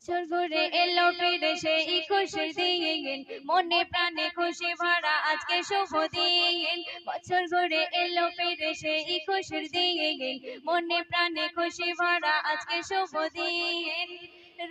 বছর ঘুরে এলো ফিরে সেই খুশির দিন, মনে প্রাণে খুশি ভরা আজকে শুভ দিন। বছর ঘুরে এলো ফিরে সেই খুশির দিন, মনে প্রাণে খুশি ভরা আজকে শুভ দিন।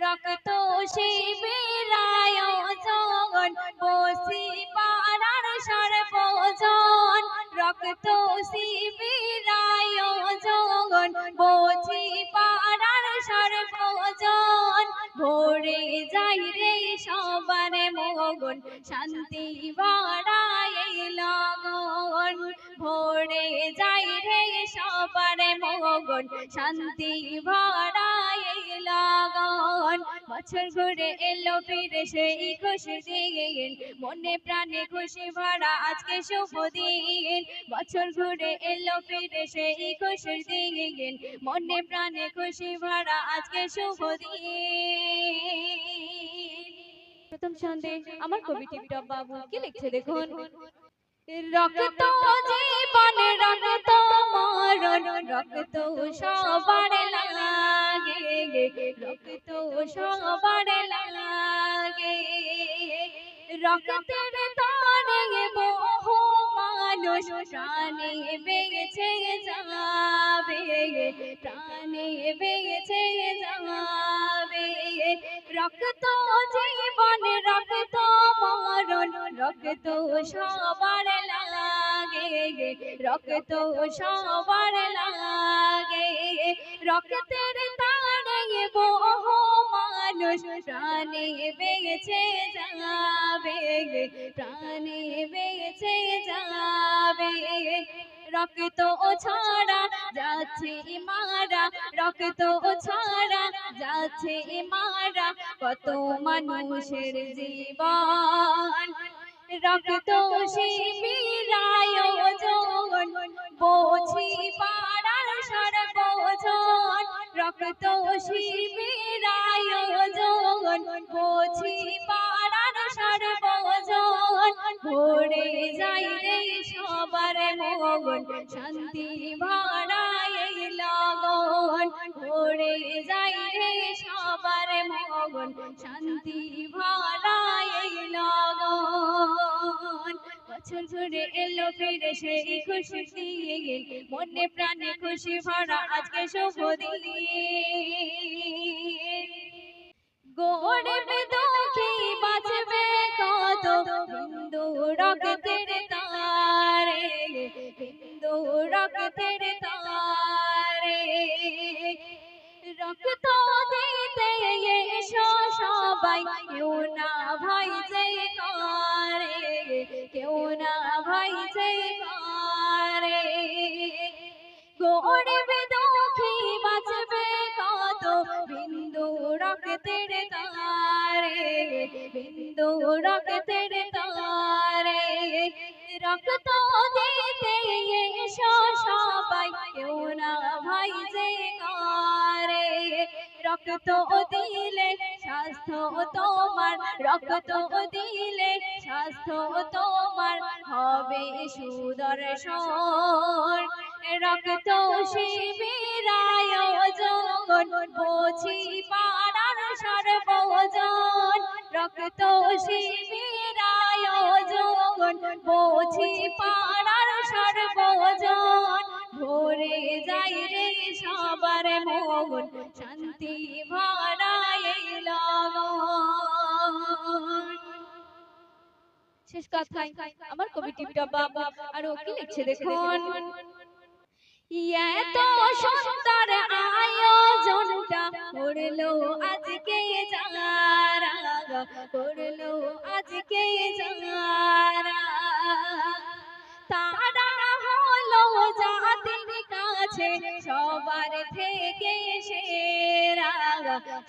রক্ত শিবির আয়োজন, বসি পাড়ার সর্বজন। রক্ত শিবির আয়োজন, বসি পাড়ার সর্বজন। ভরে যাই রে সবার মগন, শান্তি বাড়ায় লগন। ভরে যাই রে সবার মগন, শান্তি বাড়ায় লগন। বছর ঘুরে এলো ফিরে সেই খুশি দিন, মনে প্রাণে খুশি ভরা আজকে শুভ দিন। বছর ঘুরে এলো ফিরে সেই খুশি দিন, মনে প্রাণে খুশি ভরা আজকে শুভ দিন। প্রথম ছন্দে আমার কবি টিপটপ বাবু কি লিখছে দেখুন। রক্ত জীবন রক্ত মরণ, রক্ত সবার লাগে, রক্ত সবার লাগে। রক্তের তারে বহু মানুষ প্রাণে বেঁচে যাবে, প্রাণে বেঁচে যাবে। রক্ত জীবন রক্ত মরণ, রক্ত সবার লাগে, রক্ত সবার লাগে। রক্তের তারে বহু মানুষ প্রাণে বেঁচে যাবে, প্রাণে বেঁচে যাবে। রক্ত ছাড়া যাচ্ছে মারা, রক্ত ছাড়া যাচ্ছে মারা কত মানুষের জীবন। রক্ত শিবির আয়োজন, বসি পাড়ার সর্বজন। রক্ত শিবির আয়োজন, বসি পাড়ার সর্বজন। ভরে যাই রে সবার মগন, শান্তি ভরায় লগন। ভরে যাই রে সবার মগন, শান্তি ভরায় লগন। বছর ঘুরে এলো ফিরে সেই খুশি দিন, মনে প্রাণে খুশি ভরা আজকে শুভ দিন। গরিব দুঃখী বাঁচবে কত, হিন্দু রক্তের তারে, হিন্দু রক্তের তারে। রক্ত দিতে এসো সবাই, কেউ না ভাই যে করে, কেউ না ভাই যে করে। গরিব দুঃখী বাঁচবে কত, বিন্দু রক্তের তারে, বিন্দু রক্তের তারে। রক্ত দিতে এসো সবাই, কেউ না ভাই যে করে। রক্ত দিলে স্বাস্থ্য তোমার, রক্ত দিলে স্বাস্থ্য তোমার হবে সুদর্শন। রক্ত শিবির আয়োজন, বসি পাড়ার সর্বজন। রক্ত শিবির আয়োজন, বসি পাড়ার সর্বজন। ভরে যাই রে সবার মগন, শান্তি ভরায় লগন। শেষ কথায় আমার কবি টিপটপ বাবু আরো কি লিখছে দেখুন। এত সুন্দর আয়োজনটা করলো আজকে যারা, করলো আজকে যারা। তারা হলো জাতির কাছে সবার থেকে সেরা,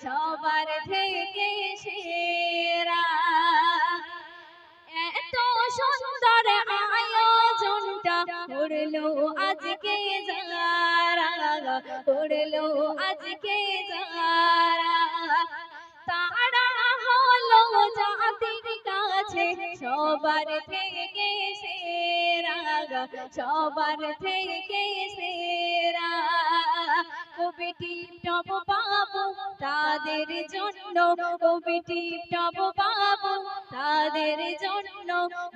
সবার থেকে সেরা। এত সুন্দর আয়োজনটা করলো আজকে যারা, করলো আজকে যারা। তারা হলো জাতির কাছে সবার থেকে সেরা, সবার থেকে সেরা। কবি টিপটপ পাবো তাদের জন্য, কবি টিপটপ পাবো তাদের জন্য,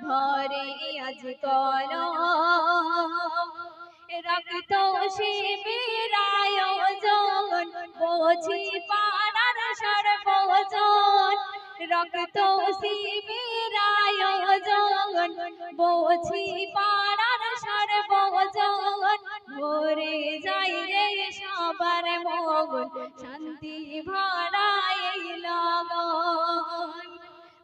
ঘরে আজ কলম রক্ত শিবির আয়োজন, বোঝি পাড়ার সর্বজন, রক্ত শিবির আয়োজন, বোঝি পাড়ার সর্বজন, ভরে যাই রে সবার মন, শান্তি ভরা এই লগন।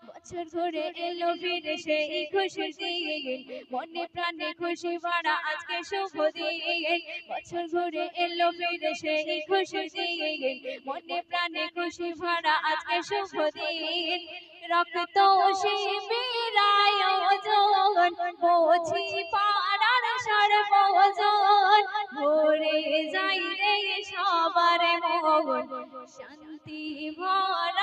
বছর ঘুরে এলো ফিরে সেই খুশি দিন, মনে প্রাণে খুশি ভরা আজকে শুভ দিন। বছর ঘুরে এলো ফিরে সেই খুশি দিন, মনে প্রাণে খুশি ভরা আজকে শুভ দিন। রক্ত শিবির আয়োজন, বোঝি পাড়ার সর্বজন, ভরে যাই রে সবার মন, শান্তি ভরা